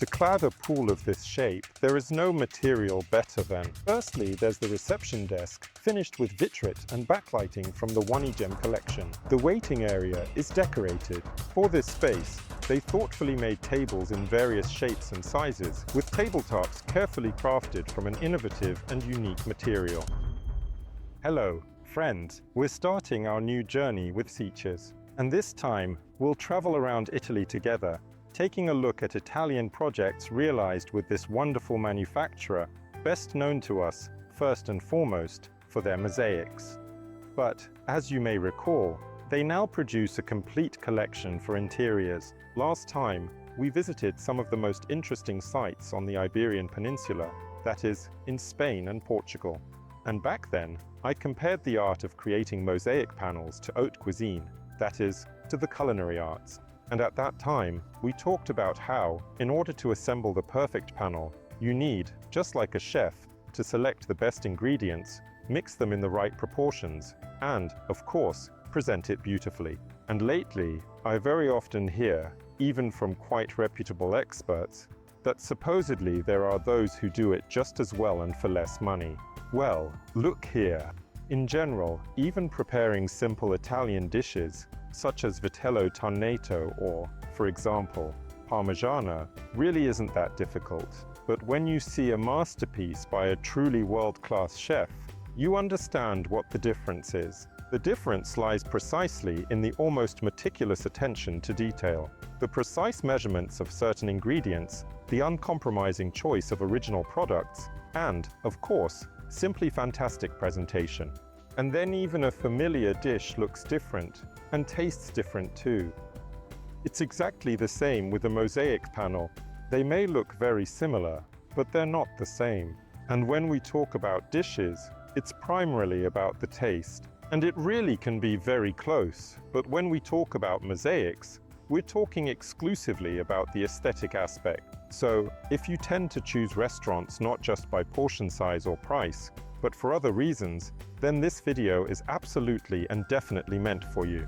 To clad a pool of this shape, there is no material better than. Firstly, there's the reception desk, finished with vitrite and backlighting from the Gem collection. The waiting area is decorated. For this space, they thoughtfully made tables in various shapes and sizes, with tabletops carefully crafted from an innovative and unique material. Hello, friends. We're starting our new journey with SICIS, and this time we'll travel around Italy together, taking a look at Italian projects realized with this wonderful manufacturer, best known to us, first and foremost, for their mosaics. But, as you may recall, they now produce a complete collection for interiors. Last time, we visited some of the most interesting sites on the Iberian Peninsula, that is, in Spain and Portugal. And back then, I compared the art of creating mosaic panels to haute cuisine, that is, to the culinary arts. And at that time, we talked about how, in order to assemble the perfect panel, you need, just like a chef, to select the best ingredients, mix them in the right proportions, and, of course, present it beautifully. And lately, I very often hear, even from quite reputable experts, that supposedly there are those who do it just as well and for less money. Well, look here. In general, even preparing simple Italian dishes, such as vitello tonnato or, for example, parmigiana, really isn't that difficult. But when you see a masterpiece by a truly world-class chef, you understand what the difference is. The difference lies precisely in the almost meticulous attention to detail, the precise measurements of certain ingredients, the uncompromising choice of original products, and, of course, simply fantastic presentation. And then even a familiar dish looks different, and tastes different too. It's exactly the same with a mosaic panel. They may look very similar, but they're not the same. And when we talk about dishes, it's primarily about the taste. And it really can be very close, but when we talk about mosaics, we're talking exclusively about the aesthetic aspect. So, if you tend to choose restaurants not just by portion size or price, but for other reasons, then this video is absolutely and definitely meant for you.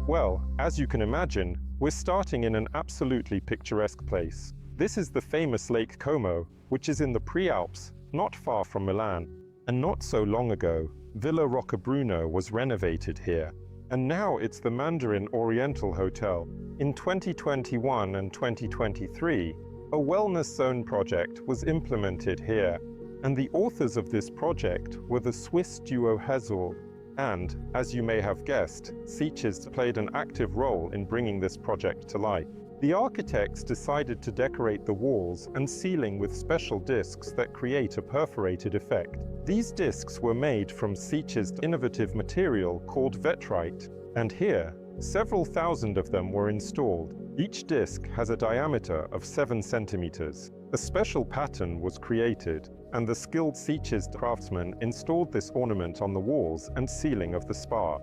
Well, as you can imagine, we're starting in an absolutely picturesque place. This is the famous Lake Como, which is in the Prealps, not far from Milan. And not so long ago, Villa Roccabruno was renovated here, and now it's the Mandarin Oriental Hotel. In 2021 and 2023, a wellness zone project was implemented here, and the authors of this project were the Swiss duo Herzog, and, as you may have guessed, SICIS played an active role in bringing this project to life. The architects decided to decorate the walls and ceiling with special discs that create a perforated effect. These discs were made from SICIS' innovative material called Vetrite, and here, several thousand of them were installed. Each disc has a diameter of 7 centimeters. A special pattern was created, and the skilled SICIS craftsmen installed this ornament on the walls and ceiling of the spa.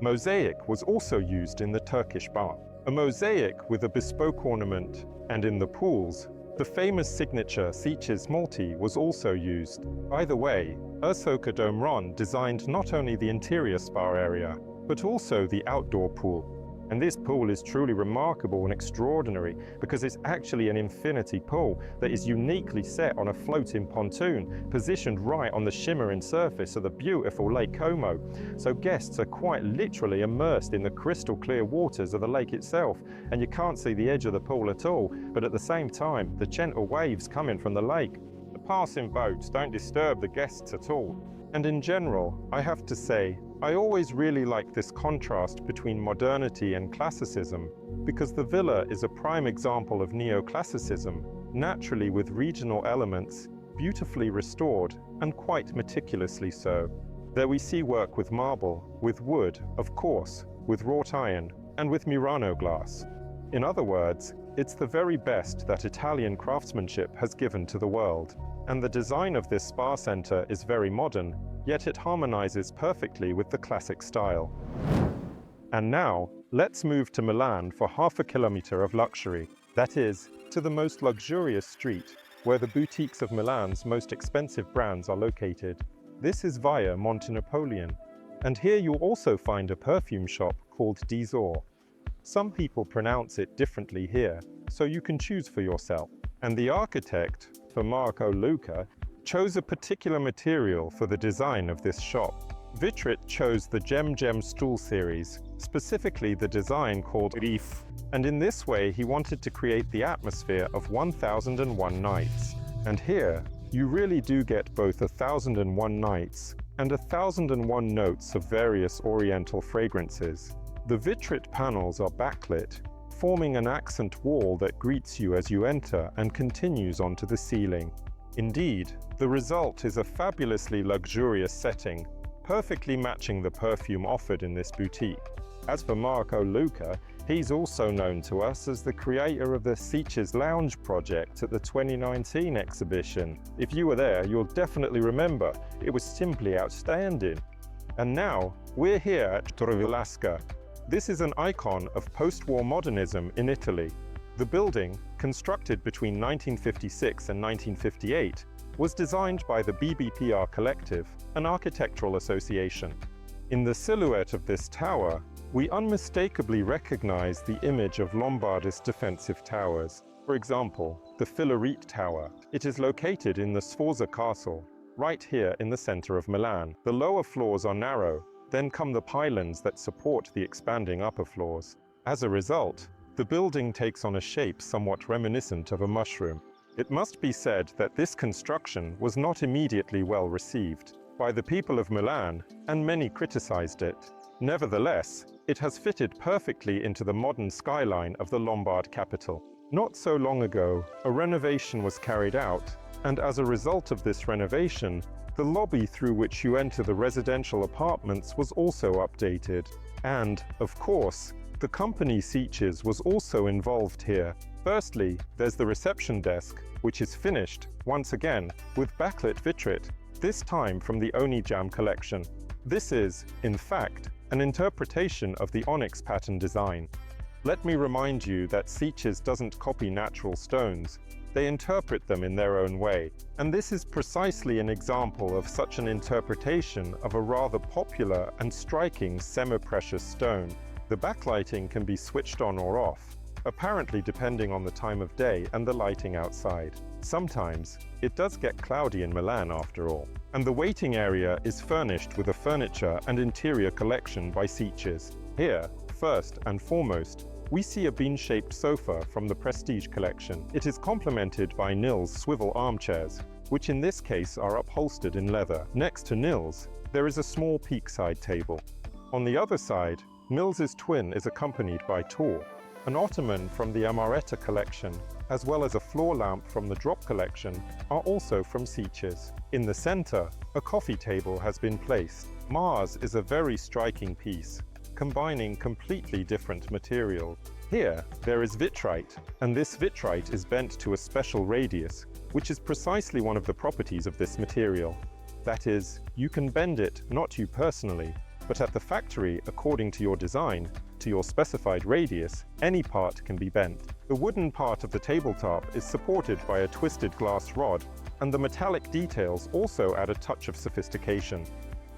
Mosaic was also used in the Turkish bath. A mosaic with a bespoke ornament, and in the pools, the famous signature SICIS smalto was also used. By the way, Herzog de Meuron designed not only the interior spa area, but also the outdoor pool. And this pool is truly remarkable and extraordinary because it's actually an infinity pool that is uniquely set on a floating pontoon, positioned right on the shimmering surface of the beautiful Lake Como. So guests are quite literally immersed in the crystal clear waters of the lake itself, and you can't see the edge of the pool at all, but at the same time, the gentle waves coming from the lake. The passing boats don't disturb the guests at all. And in general, I have to say, I always really like this contrast between modernity and classicism, because the villa is a prime example of neoclassicism, naturally with regional elements, beautifully restored, and quite meticulously so. There we see work with marble, with wood, of course, with wrought iron, and with Murano glass. In other words, it's the very best that Italian craftsmanship has given to the world. And the design of this spa center is very modern, yet it harmonizes perfectly with the classic style. And now, let's move to Milan for half a kilometer of luxury. That is, to the most luxurious street, where the boutiques of Milan's most expensive brands are located. This is via Monte Napoleon, and here you'll also find a perfume shop called Zhor. Some people pronounce it differently here, so you can choose for yourself. And the architect, Marco Luca, chose a particular material for the design of this shop. Vitrite chose the Gem stool series, specifically the design called Reef, and in this way he wanted to create the atmosphere of 1001 Nights. And here, you really do get both 1001 Nights and 1001 notes of various oriental fragrances. The vitrite panels are backlit, forming an accent wall that greets you as you enter and continues onto the ceiling. Indeed, the result is a fabulously luxurious setting, perfectly matching the perfume offered in this boutique. As for Marco Luca, he's also known to us as the creator of the SICIS Lounge project at the 2019 exhibition. If you were there, you'll definitely remember it was simply outstanding. And now, we're here at Torre Velasca. This is an icon of post-war modernism in Italy. The building, constructed between 1956 and 1958, was designed by the BBPR Collective, an architectural association. In the silhouette of this tower, we unmistakably recognize the image of Lombardist defensive towers. For example, the Filarete Tower. It is located in the Sforza Castle, right here in the center of Milan. The lower floors are narrow, then come the pylons that support the expanding upper floors. As a result, the building takes on a shape somewhat reminiscent of a mushroom. It must be said that this construction was not immediately well received by the people of Milan, and many criticized it. Nevertheless, it has fitted perfectly into the modern skyline of the Lombard capital. Not so long ago, a renovation was carried out, and as a result of this renovation, the lobby through which you enter the residential apartments was also updated. And, of course, the company SICIS was also involved here. Firstly, there's the reception desk, which is finished, once again, with backlit vitrite, this time from the Onijam collection. This is, in fact, an interpretation of the onyx pattern design. Let me remind you that SICIS doesn't copy natural stones, they interpret them in their own way. And this is precisely an example of such an interpretation of a rather popular and striking semi-precious stone. The backlighting can be switched on or off, apparently depending on the time of day and the lighting outside. Sometimes, it does get cloudy in Milan after all. And the waiting area is furnished with a furniture and interior collection by SICIS. Here, first and foremost, we see a bean-shaped sofa from the Prestige collection. It is complemented by Nil's swivel armchairs, which in this case are upholstered in leather. Next to Nil's, there is a small peak-side table. On the other side, Nils's twin is accompanied by Tor, an ottoman from the Amaretta collection, as well as a floor lamp from the Drop collection, are also from SICIS. In the center, a coffee table has been placed. Mars is a very striking piece, combining completely different materials. Here, there is vitrite, and this vitrite is bent to a special radius, which is precisely one of the properties of this material. That is, you can bend it, not you personally, but at the factory, according to your design, to your specified radius, any part can be bent. The wooden part of the tabletop is supported by a twisted glass rod, and the metallic details also add a touch of sophistication.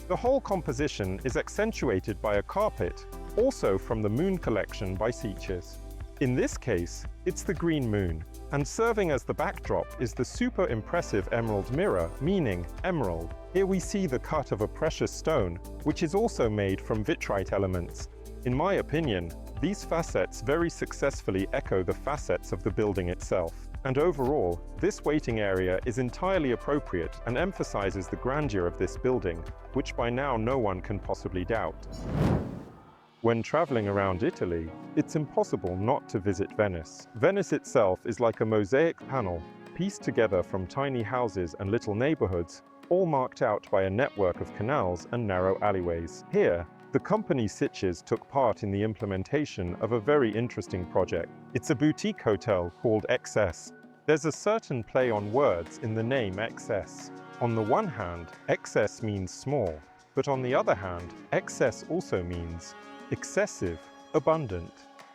The whole composition is accentuated by a carpet, also from the Moon collection by SICIS. In this case, it's the green moon, and serving as the backdrop is the super impressive emerald mirror, meaning emerald. Here we see the cut of a precious stone, which is also made from vitrite elements. In my opinion, these facets very successfully echo the facets of the building itself. And overall, this waiting area is entirely appropriate and emphasizes the grandeur of this building, which by now no one can possibly doubt. When traveling around Italy, it's impossible not to visit Venice. Venice itself is like a mosaic panel, pieced together from tiny houses and little neighborhoods, all marked out by a network of canals and narrow alleyways. Here, the company SICIS took part in the implementation of a very interesting project. It's a boutique hotel called XS. There's a certain play on words in the name XS. On the one hand, XS means small, but on the other hand, XS also means excessive, abundant.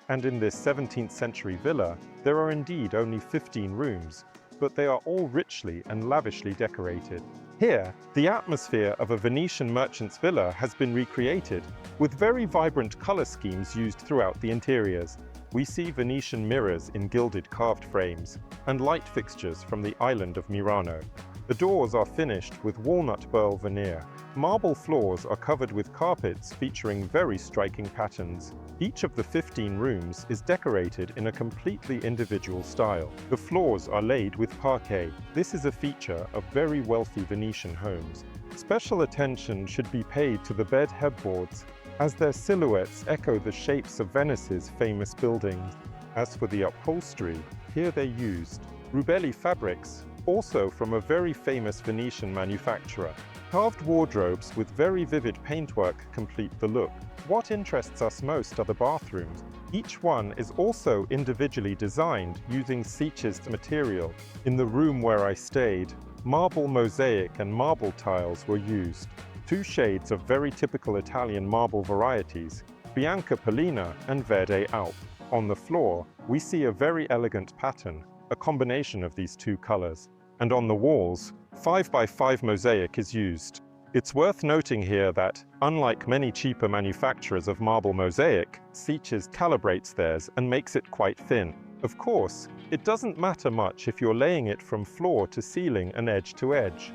And in this 17th century villa, there are indeed only 15 rooms, but they are all richly and lavishly decorated. Here, the atmosphere of a Venetian merchant's villa has been recreated, with very vibrant color schemes used throughout the interiors. We see Venetian mirrors in gilded carved frames, and light fixtures from the island of Murano. The doors are finished with walnut burl veneer. Marble floors are covered with carpets featuring very striking patterns. Each of the 15 rooms is decorated in a completely individual style. The floors are laid with parquet. This is a feature of very wealthy Venetian homes. Special attention should be paid to the bed headboards, as their silhouettes echo the shapes of Venice's famous buildings. As for the upholstery, here they used Rubelli fabrics, also from a very famous Venetian manufacturer. Carved wardrobes with very vivid paintwork complete the look. What interests us most are the bathrooms. Each one is also individually designed using SICIS material. In the room where I stayed, marble mosaic and marble tiles were used. Two shades of very typical Italian marble varieties, Bianca Pollina and Verde Alp. On the floor, we see a very elegant pattern, a combination of these two colors. And on the walls, 5x5 mosaic is used. It's worth noting here that, unlike many cheaper manufacturers of marble mosaic, SICIS calibrates theirs and makes it quite thin. Of course, it doesn't matter much if you're laying it from floor to ceiling and edge to edge.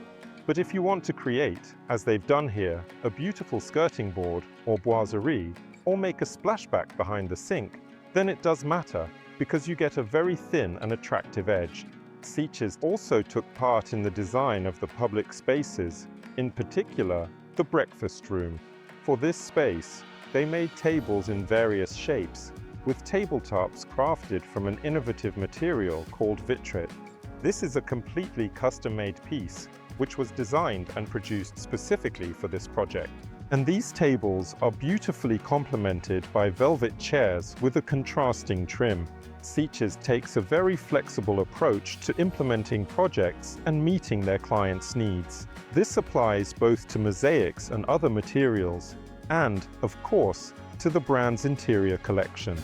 But if you want to create, as they've done here, a beautiful skirting board or boiserie, or make a splashback behind the sink, then it does matter, because you get a very thin and attractive edge. SICIS also took part in the design of the public spaces, in particular, the breakfast room. For this space, they made tables in various shapes, with tabletops crafted from an innovative material called Vitrite. This is a completely custom-made piece, which was designed and produced specifically for this project. And these tables are beautifully complemented by velvet chairs with a contrasting trim. SICIS takes a very flexible approach to implementing projects and meeting their clients' needs. This applies both to mosaics and other materials, and, of course, to the brand's interior collection.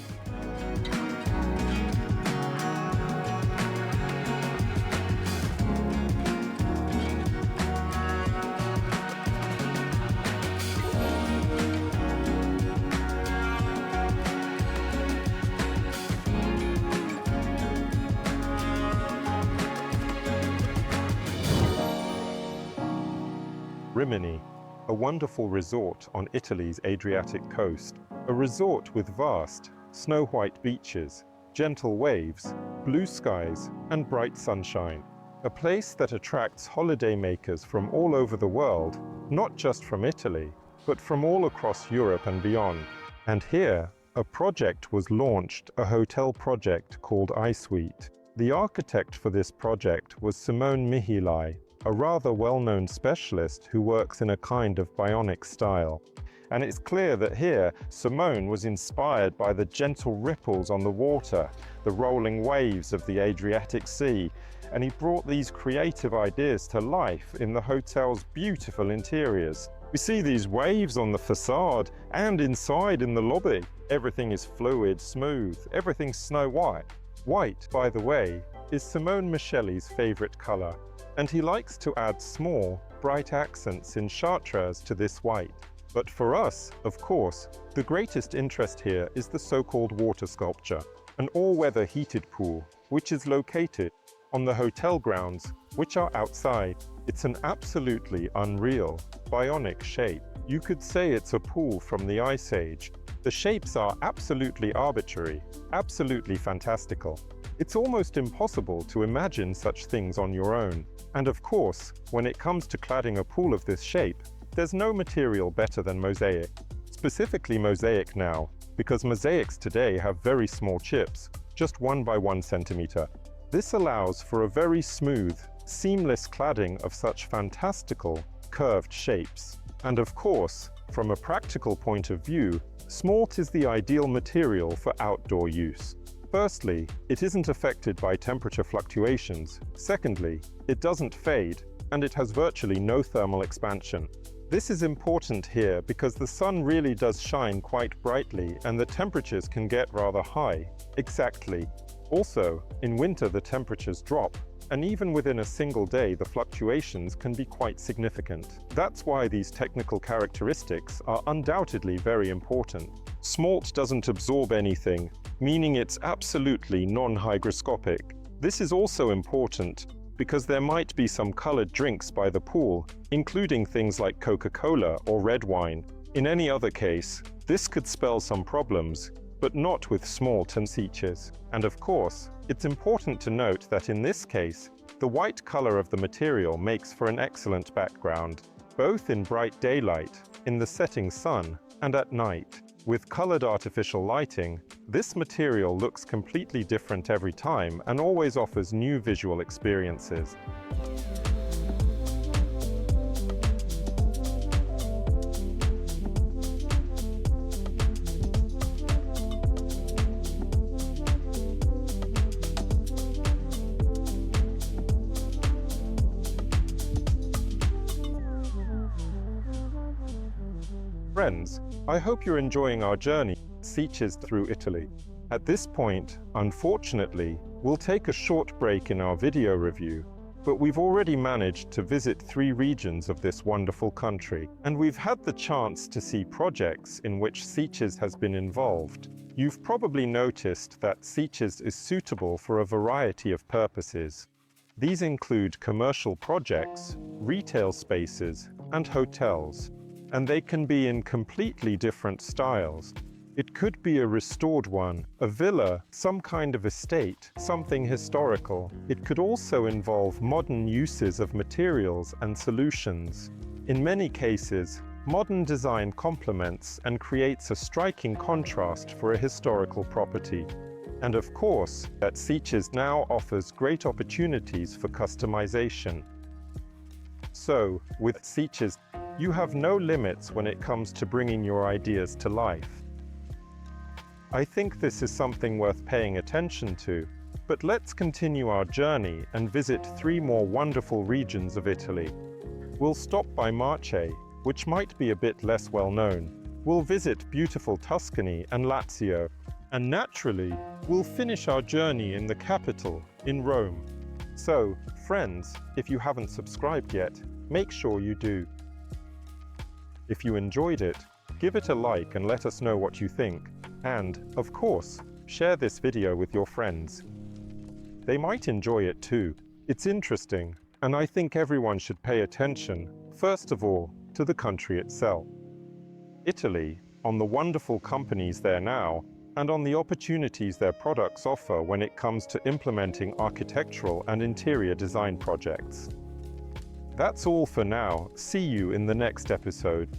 Rimini, a wonderful resort on Italy's Adriatic coast. A resort with vast, snow-white beaches, gentle waves, blue skies, and bright sunshine. A place that attracts holidaymakers from all over the world, not just from Italy, but from all across Europe and beyond. And here, a project was launched, a hotel project called iSuite. The architect for this project was Simone Micheli, a rather well-known specialist who works in a kind of bionic style. And it's clear that here, Simone was inspired by the gentle ripples on the water, the rolling waves of the Adriatic Sea, and he brought these creative ideas to life in the hotel's beautiful interiors. We see these waves on the facade and inside in the lobby. Everything is fluid, smooth, everything's snow white. White, by the way, is Simone Micheli's favorite color, and he likes to add small, bright accents in chartreuse to this white. But for us, of course, the greatest interest here is the so-called water sculpture, an all-weather heated pool, which is located on the hotel grounds, which are outside. It's an absolutely unreal, bionic shape. You could say it's a pool from the Ice Age. The shapes are absolutely arbitrary, absolutely fantastical. It's almost impossible to imagine such things on your own. And of course, when it comes to cladding a pool of this shape, there's no material better than mosaic. Specifically mosaic now, because mosaics today have very small chips, just 1 by 1 centimeter. This allows for a very smooth, seamless cladding of such fantastical, curved shapes. And of course, from a practical point of view, smalt is the ideal material for outdoor use. Firstly, it isn't affected by temperature fluctuations. Secondly, it doesn't fade, and it has virtually no thermal expansion. This is important here because the sun really does shine quite brightly and the temperatures can get rather high. Exactly. Also, in winter the temperatures drop, and even within a single day the fluctuations can be quite significant. That's why these technical characteristics are undoubtedly very important. Smalt doesn't absorb anything, meaning it's absolutely non-hygroscopic. This is also important because there might be some colored drinks by the pool, including things like Coca-Cola or red wine. In any other case, this could spell some problems, but not with smalt and SICIS. And of course, it's important to note that in this case, the white color of the material makes for an excellent background, both in bright daylight, in the setting sun, and at night. With colored artificial lighting, this material looks completely different every time and always offers new visual experiences. Friends, I hope you're enjoying our journey, SICIS through Italy. At this point, unfortunately, we'll take a short break in our video review, but we've already managed to visit 3 regions of this wonderful country, and we've had the chance to see projects in which SICIS has been involved. You've probably noticed that SICIS is suitable for a variety of purposes. These include commercial projects, retail spaces, and hotels. And they can be in completely different styles. It could be a restored one, a villa, some kind of estate, something historical. It could also involve modern uses of materials and solutions. In many cases, modern design complements and creates a striking contrast for a historical property. And of course, that SICIS now offers great opportunities for customization. So, with SICIS, you have no limits when it comes to bringing your ideas to life. I think this is something worth paying attention to, but let's continue our journey and visit 3 more wonderful regions of Italy. We'll stop by Marche, which might be a bit less well known. We'll visit beautiful Tuscany and Lazio, and naturally, we'll finish our journey in the capital, in Rome. So, friends, if you haven't subscribed yet, make sure you do. If you enjoyed it, give it a like and let us know what you think. And, of course, share this video with your friends. They might enjoy it too. It's interesting, and I think everyone should pay attention, first of all, to the country itself. Italy, on the wonderful companies there now, and on the opportunities their products offer when it comes to implementing architectural and interior design projects. That's all for now. See you in the next episode.